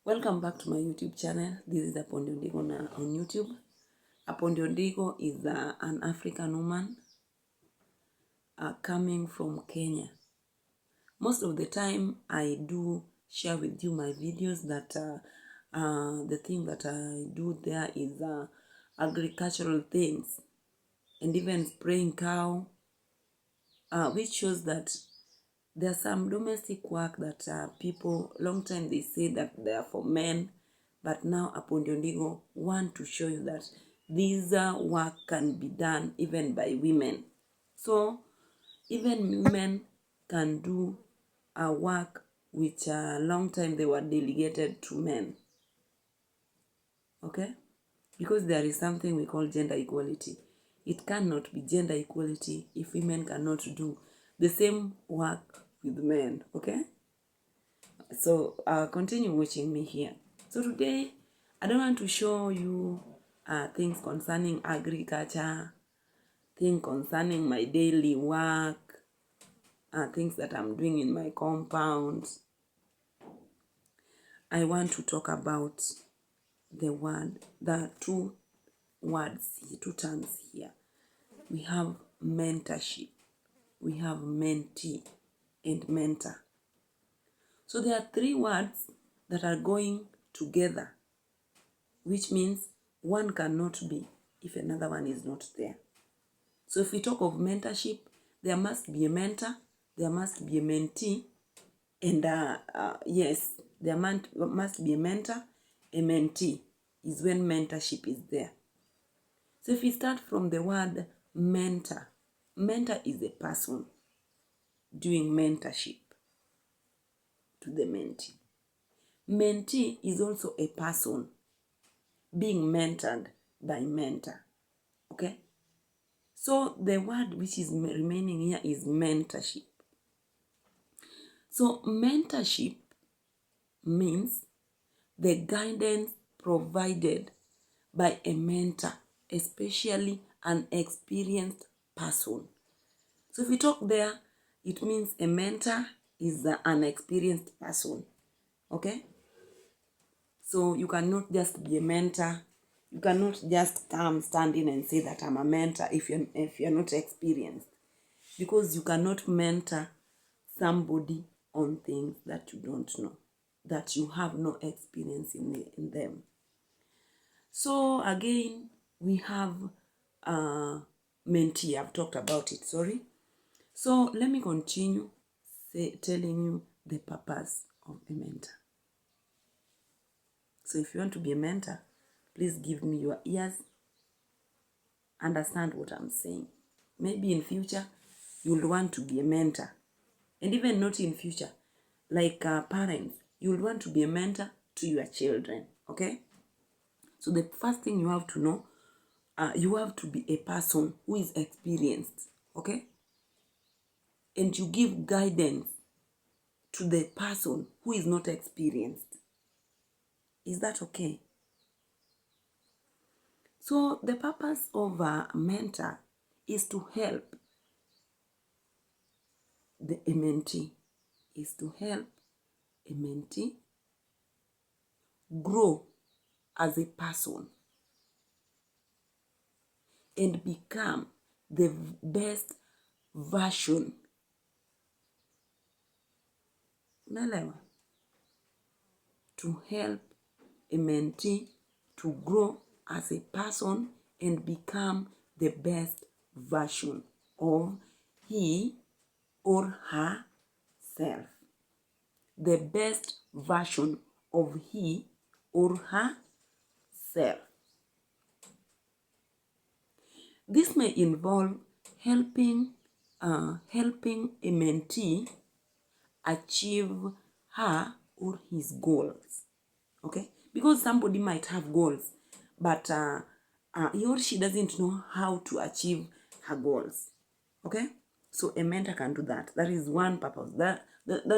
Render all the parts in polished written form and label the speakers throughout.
Speaker 1: Welcome back to my YouTube channel. This is Apondi Ondigo on YouTube. Apondi Ondigo is an African woman coming from Kenya. Most of the time I do share with you my videos that the thing that I do there is agricultural things and even spraying cow, which shows that there are some domestic work that people, long time they say that they are for men, but now Apondi Ondigo want to show you that these work can be done even by women. So even women can do a work which a long time they were delegated to men. Okay? Because there is something we call gender equality. It cannot be gender equality if women cannot do the same work with men. Okay? So continue watching me here. So today I don't want to show you things concerning agriculture, things concerning my daily work, things that I'm doing in my compound. I want to talk about the two terms here. We have mentorship, we have mentee and mentor. So there are three words that are going together, which means one cannot be if another one is not there. So if we talk of mentorship, there must be a mentor, there must be a mentee, and yes, there must be a mentor, a mentee is when mentorship is there. So if we start from the word mentor, mentor is a person doing mentorship to the mentee. Mentee is also a person being mentored by mentor. Okay? So the word which is remaining here is mentorship. So mentorship means the guidance provided by a mentor, especially an experienced person. So if we talk there, it means a mentor is an experienced person. Okay? So you cannot just be a mentor. You cannot just come stand in and say that I'm a mentor if you're not experienced. Because you cannot mentor somebody on things that you don't know, that you have no experience in them. So again, we have mentee. I've talked about it, sorry. So let me continue telling you the purpose of a mentor. So if you want to be a mentor, please give me your ears. Understand what I'm saying. Maybe in future, you'll want to be a mentor. And even not in future, like parents, you'll want to be a mentor to your children. Okay? So the first thing you have to know, you have to be a person who is experienced. Okay? And you give guidance to the person who is not experienced. Is that okay? So the purpose of a mentor is to help a mentee, grow as a person and become the best version. To help a mentee to grow as a person and become the best version of he or herself. The best version of he or herself. This may involve helping a mentee achieve her or his goals. Okay? Because somebody might have goals, but he or she doesn't know how to achieve her goals. Okay? So a mentor can do that. That is one purpose. That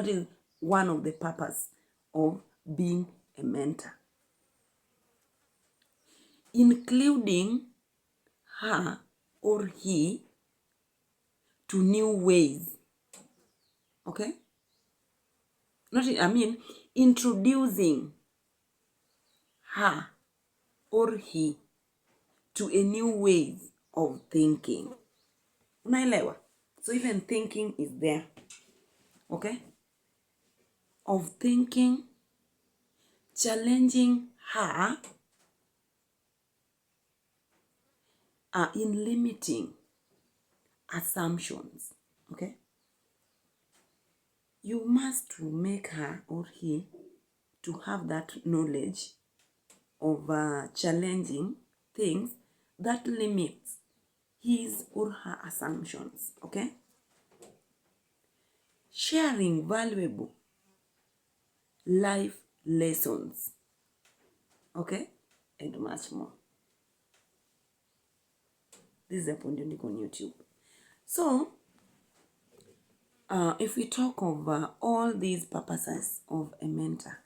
Speaker 1: is one of the purpose of being a mentor. Including her or he to new ways. Okay? Introducing her or he to a new ways of thinking. Unaelewa? So even thinking is there. Okay? Of thinking, challenging her in limiting assumptions. Okay? You must to make her or he to have that knowledge of challenging things that limits his or her assumptions. Okay? Sharing valuable life lessons. Okay? And much more. This is a point on YouTube. So, if we talk of all these purposes of a mentor,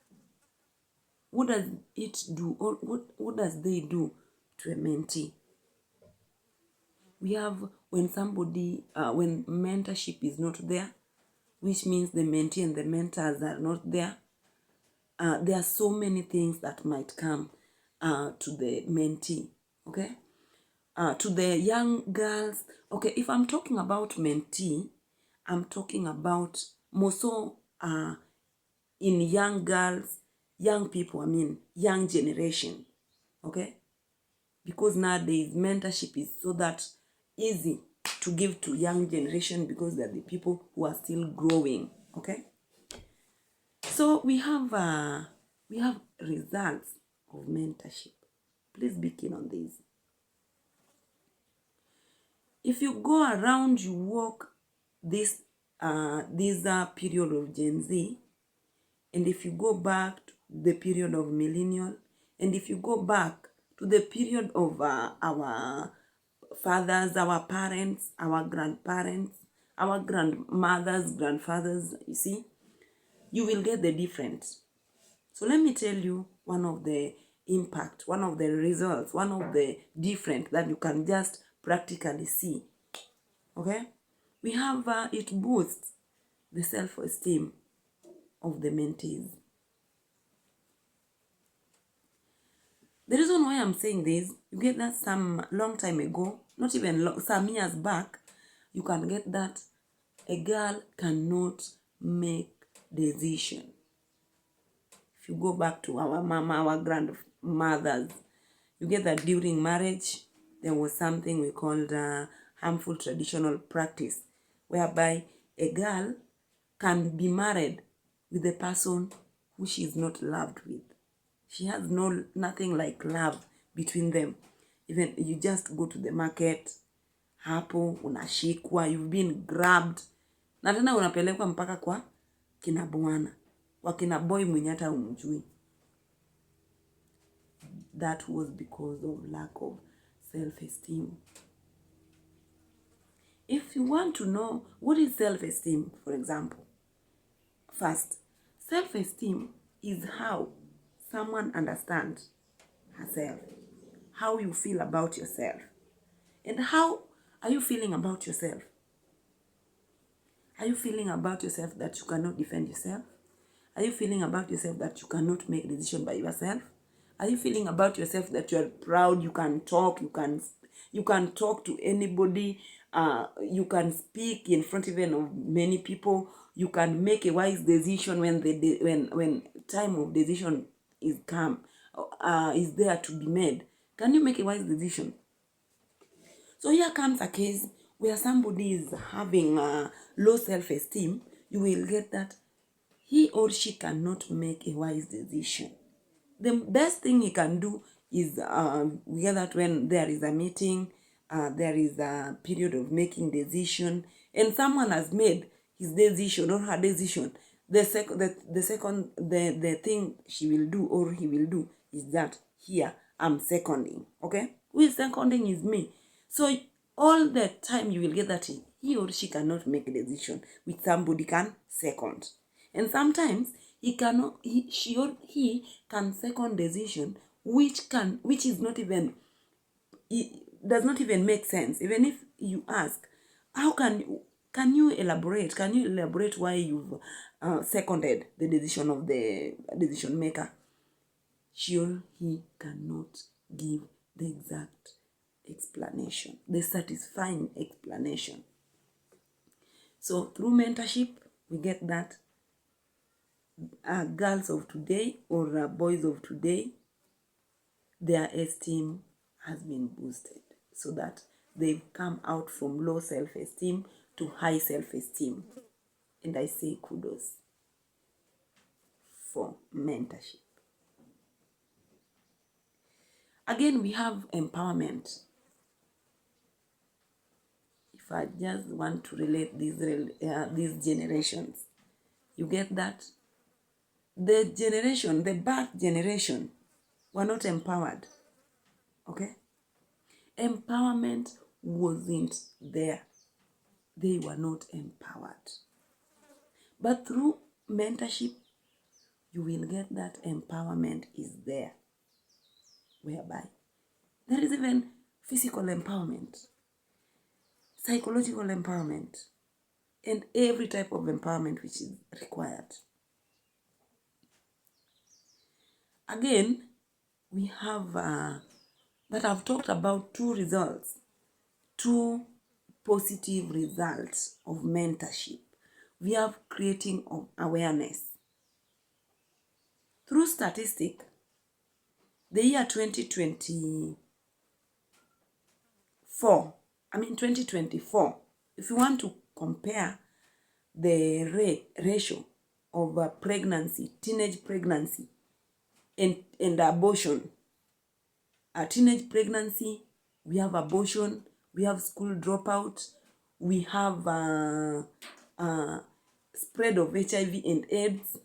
Speaker 1: what does it do, or what does they do to a mentee? We have when somebody, when mentorship is not there, which means the mentee and the mentors are not there, there are so many things that might come to the mentee, okay? To the young girls, okay, if I'm talking about mentee, I'm talking about more so in young girls, young people, young generation, okay? Because nowadays mentorship is so that easy to give to young generation because they're the people who are still growing, okay? So we have results of mentorship. Please be keen on this. If you go around, you walk this period of Gen Z, and if you go back to the period of millennial, and if you go back to the period of our fathers, our parents, our grandparents, our grandmothers, grandfathers, you see, you will get the difference. So let me tell you one of the impact, one of the results, one of the different that you can just practically see. Okay? We have, it boosts the self-esteem of the mentees. The reason why I'm saying this, you get that some long time ago, not even long, some years back, you can get that a girl cannot make decision. If you go back to our mama, our grandmothers, you get that during marriage, there was something we called harmful traditional practice, whereby a girl can be married with a person who she is not loved with. She has nothing like love between them. Even you just go to the market, hapo unashikwa, you've been grabbed, na tena unapelekwa mpaka kwa kina bwana, kwa kina boy mwenye hata umjui. That was because of lack of self-esteem. If you want to know what is self-esteem, for example, first, self-esteem is how someone understands herself, how you feel about yourself. And how are you feeling about yourself? Are you feeling about yourself that you cannot defend yourself? Are you feeling about yourself that you cannot make a decision by yourself? Are you feeling about yourself that you are proud, you can talk, you can talk to anybody, you can speak in front even of many people, you can make a wise decision when time of decision is is there to be made? Can you make a wise decision? So here comes a case where somebody is having low self-esteem. You will get that he or she cannot make a wise decision. The best thing he can do is we get that when there is a meeting, there is a period of making decision, and someone has made his decision or her decision. The thing she will do or he will do is that here I'm seconding. Okay, who is seconding is me. So all the time you will get that he or she cannot make a decision which somebody can second. And sometimes he cannot, she or he can second decision which is not even, it does not even make sense. Even if you ask, how can you elaborate? Can you elaborate why you've seconded the decision of the decision maker? she or he cannot give the exact explanation, the satisfying explanation. So through mentorship, we get that girls of today or boys of today, their esteem has been boosted so that they've come out from low self-esteem to high self-esteem. And I say kudos for mentorship. Again, we have empowerment. If I just want to relate these generations, you get that the back generation were not empowered. Okay? Empowerment wasn't there. They were not empowered. But through mentorship, you will get that empowerment is there. Whereby there is even physical empowerment, psychological empowerment, and every type of empowerment which is required. Again, we have that I've talked about two positive results of mentorship. We have creating of awareness. Through statistic, the year 2024, if you want to compare the ratio of pregnancy, teenage pregnancy, and abortion. Teenage pregnancy, we have abortion, we have school dropout, we have spread of HIV and AIDS.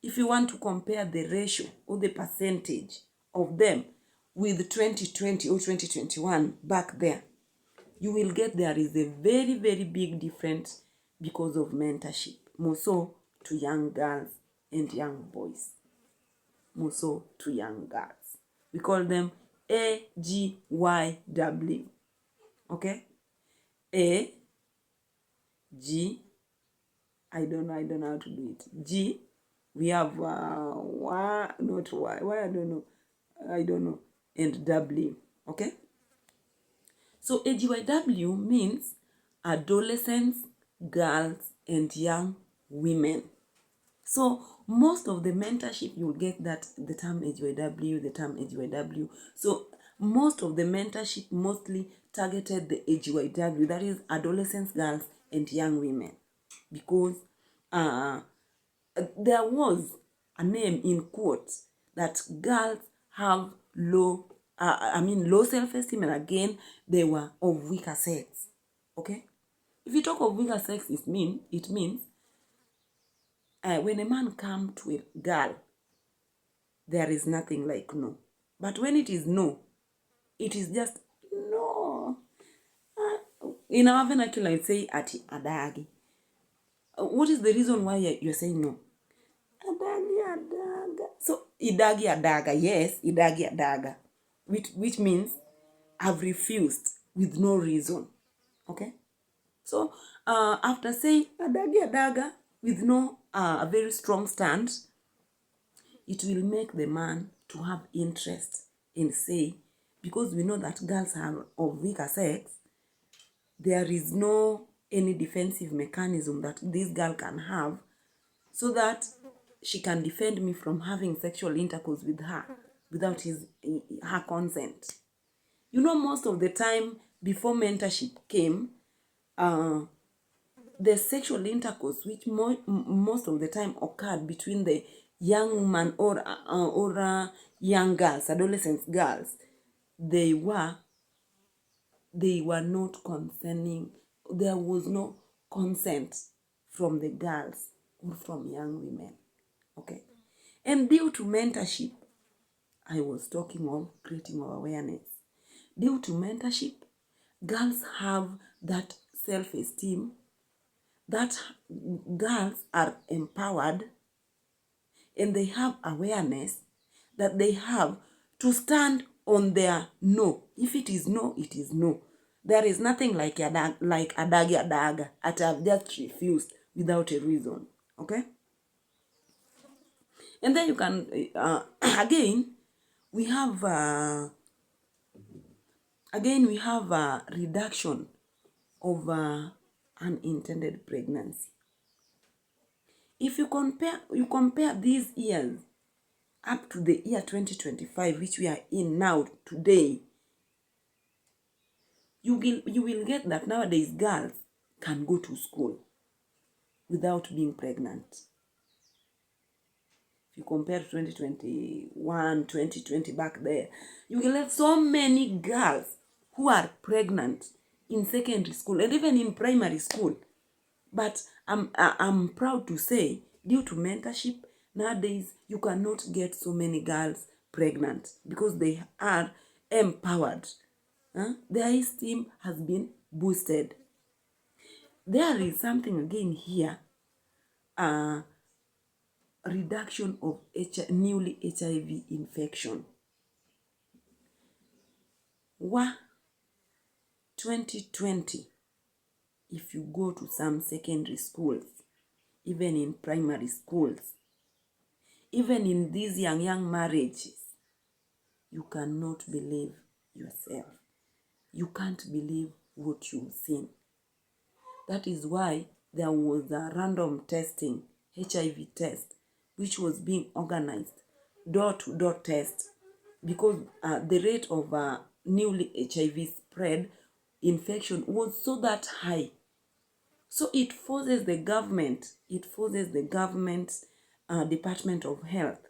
Speaker 1: If you want to compare the ratio or the percentage of them with 2020 or 2021 back there, you will get there is a very, very big difference because of mentorship, more so to young girls and young boys. More so to young girls. We call them AGYW. Okay? A, G, I don't know how to do it. G, we have Y, not Y, I don't know, and W. Okay? So AGYW means adolescents, girls, and young women. So most of the mentorship, you'll get that the term AGYW. So most of the mentorship mostly targeted the AGYW, that is adolescents, girls, and young women. Because there was a name in quotes that girls have low self-esteem, and again, they were of weaker sex. Okay? If you talk of weaker sex, it means when a man comes to a girl, there is nothing like no. But when it is no, it is just no. In our vernacular, I say ati adagi. What is the reason why you're saying no? Adagi adaga. So idagi adaga, yes, idagi adaga, which means I've refused with no reason. Okay? So after saying adagi adaga with no a very strong stance, it will make the man to have interest in say, because we know that girls are of weaker sex, there is no any defensive mechanism that this girl can have so that she can defend me from having sexual intercourse with her without her consent. You know, most of the time before mentorship came, the sexual intercourse, which most of the time occurred between the young woman or young girls, adolescent girls, they were not consenting. There was no consent from the girls or from young women. Okay? And due to mentorship, I was talking of creating awareness. Due to mentorship, girls have that self-esteem, that girls are empowered, and they have awareness that they have to stand on their no. If it is no, it is no. There is nothing like adaga. I've just refused without a reason. Okay? And then you can, again, we have a reduction of unintended pregnancy. If you compare these years up to the year 2025, which we are in now today, you will get that nowadays girls can go to school without being pregnant. If you compare 2021, 2020 back there, you will have so many girls who are pregnant in secondary school and even in primary school. But I'm proud to say, due to mentorship, nowadays you cannot get so many girls pregnant because they are empowered. Their esteem has been boosted. There is something again here, reduction of newly HIV infection. 2020, if you go to some secondary schools, even in primary schools, even in these young marriages, you cannot believe yourself. You can't believe what you've seen. That is why there was a random testing, HIV test, which was being organized, door-to-door test, because the rate of newly HIV spread infection was so that high. So it forces the government, Department of Health,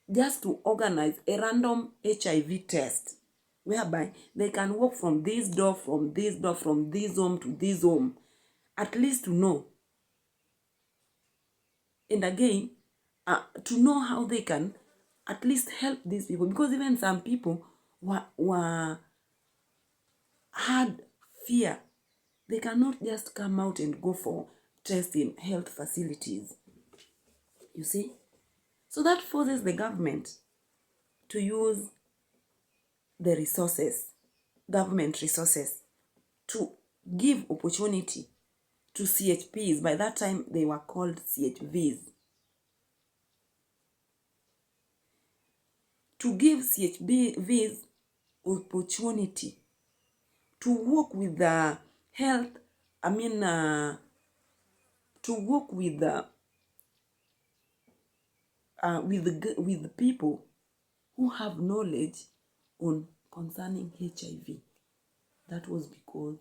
Speaker 1: just to organize a random HIV test, whereby they can walk from this door, from this home to this home, at least to know. And again, to know how they can at least help these people, because even some people had fear. They cannot just come out and go for tests in health facilities. You see? So that forces the government to use the resources, government resources, to give opportunity to CHPs. By that time, they were called CHVs. To give CHVs opportunity to work with the health, to work with the people who have knowledge on concerning HIV. That was because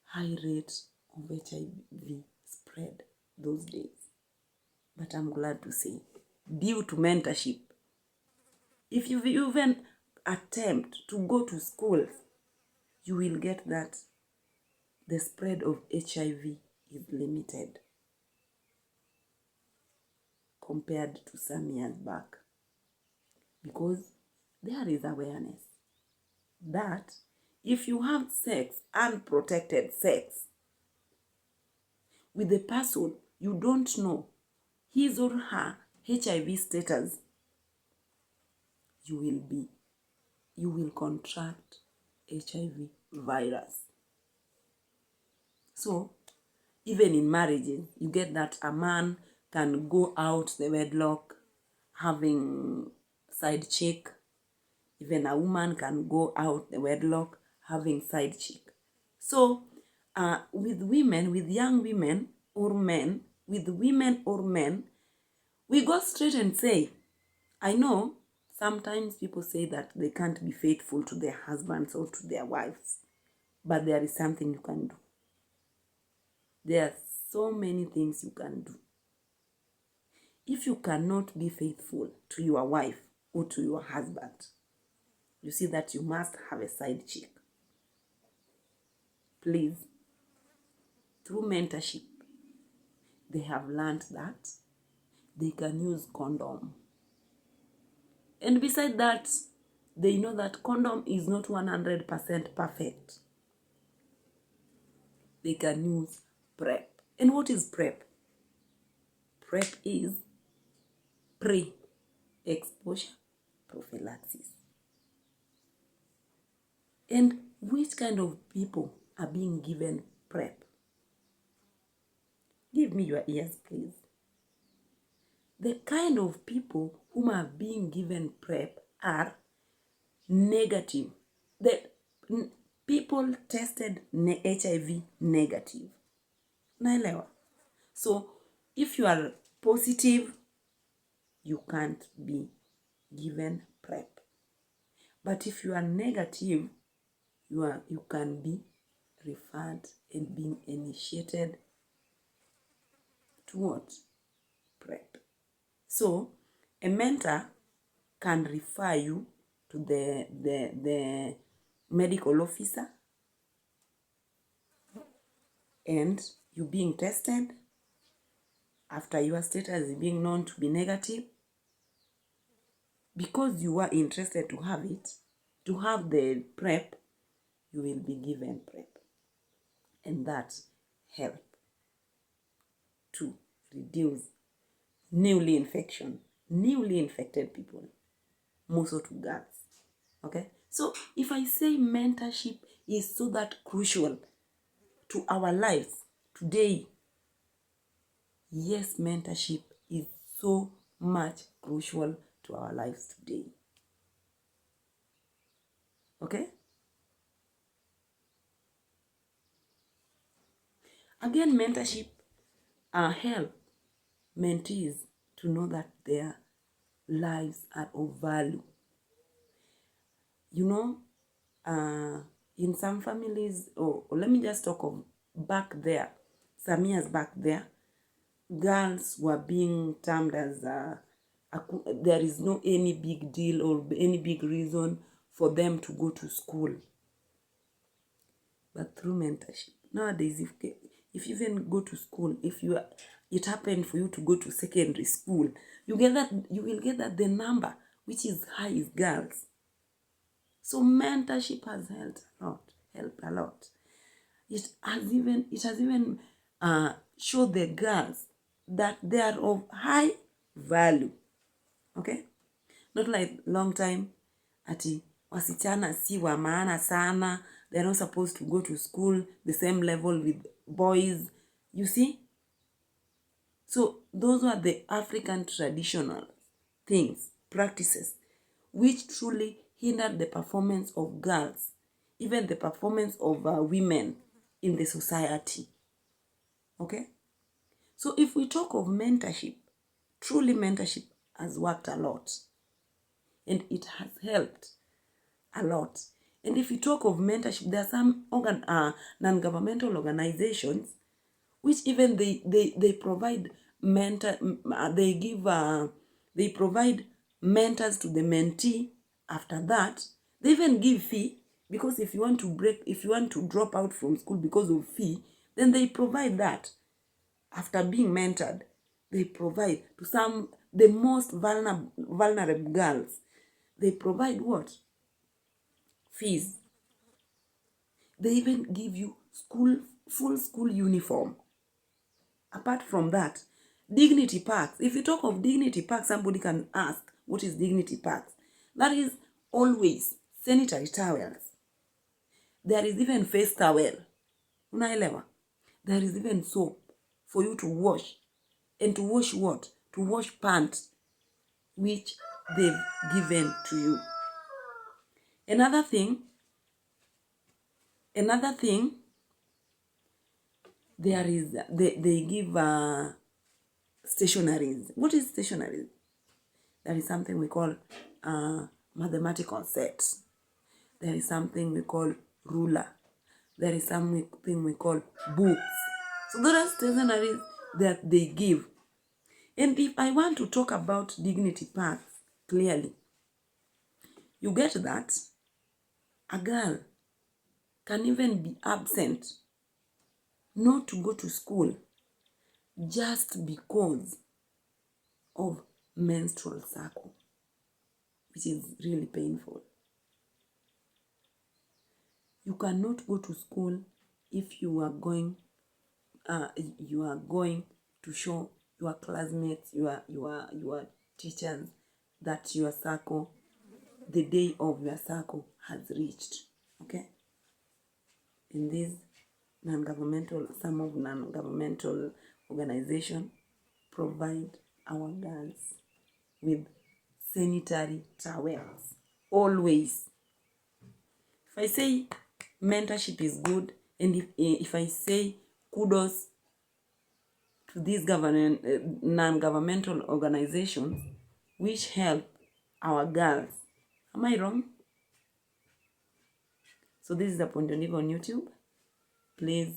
Speaker 1: high rate of HIV spread those days. But I'm glad to say, due to mentorship, if you even attempt to go to schools, you will get that the spread of HIV is limited compared to some years back, because there is awareness that if you have sex, unprotected sex, with a person you don't know his or her HIV status, you will contract HIV virus. So even in marriages, you get that a man can go out the wedlock having side chick. Even a woman can go out the wedlock having side chick. So with women, with young women or men, with women or men, we go straight and say, I know sometimes people say that they can't be faithful to their husbands or to their wives, but there is something you can do. There are so many things you can do. If you cannot be faithful to your wife or to your husband, you see that you must have a side chick. Please, through mentorship, they have learned that they can use condom. And beside that, they know that condom is not 100% perfect. They can use PrEP. And what is PrEP? PrEP is pre-exposure prophylaxis. And which kind of people are being given PrEP? Give me your ears, please. The kind of people whom are being given PrEP are negative. The people tested HIV negative. Naelewa? So if you are positive, you can't be given PrEP. But if you are negative, you can be referred and being initiated to what? PrEP. So a mentor can refer you to the medical officer, and you being tested after your status is being known to be negative. Because you are interested to have it, to have the PrEP, you will be given PrEP. And that help to reduce newly infected people, most of girls. Okay? So if I say mentorship is so that crucial to our lives today, yes, mentorship is so much crucial to our lives today. Okay? Again, mentorship help mentees to know that their lives are of value. You know, in some families, or let me just talk of back there, some years back there, girls were being termed as there is no any big deal or any big reason for them to go to school. But through mentorship, nowadays, if you even go to school, it happened for you to go to secondary school, you will get that the number which is high is girls. So mentorship has helped a lot. It has even showed the girls that they are of high value. Okay? Not like long time, ati wasichana si wa maana sana, they're not supposed to go to school the same level with boys. You see? So those were the African traditional things, practices, which truly hindered the performance of girls, even the performance of women in the society. Okay? So if we talk of mentorship, truly mentorship has worked a lot. And it has helped a lot. And if we talk of mentorship, there are some non-governmental organizations which even they provide they provide mentors to the mentee. After that, they even give fee, because if you want to drop out from school because of fee, then they provide that. After being mentored, they provide to the most vulnerable girls. They provide what? Fees. They even give you full school uniform. Apart from that, dignity packs. If you talk of dignity packs, somebody can ask, what is dignity packs? That is always sanitary towels. There is even face towel. Unaelewa? There is even soap for you to wash. And to wash what? To wash pants, which they've given to you. Another thing, they give stationaries. What is stationaries? There is something we call mathematical sets. There is something we call ruler. There is something we call books. So those are stationaries that they give. And if I want to talk about dignity packs clearly, you get that a girl can even be absent, not to go to school, just because of menstrual cycle, which is really painful. You cannot go to school if you are going to show your classmates, your teachers, that your cycle, the day of your cycle has reached. Okay? In these some non-governmental organizations provide our girls with sanitary towels. Always. If I say mentorship is good, and if I say kudos to these non-governmental organizations which help our girls, am I wrong? So this is the Pondonigo on YouTube. Please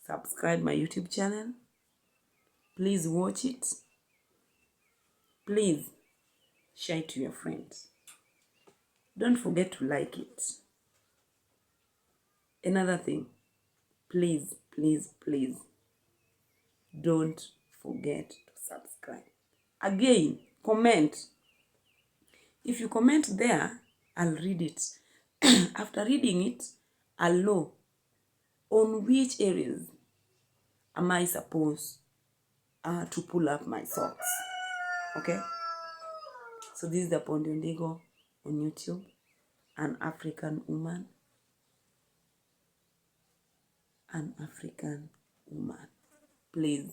Speaker 1: subscribe my YouTube channel. Please watch it. Please share it to your friends. Don't forget to like it. Another thing, please, please, please, don't forget to subscribe. Again, comment. If you comment there, I'll read it. After reading it, I'll know on which areas am I supposed to pull up my socks. Okay? So this is the Pondondigo on YouTube, an African woman. An African woman. Please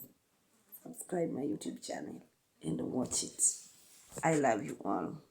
Speaker 1: subscribe my YouTube channel and watch it. I love you all.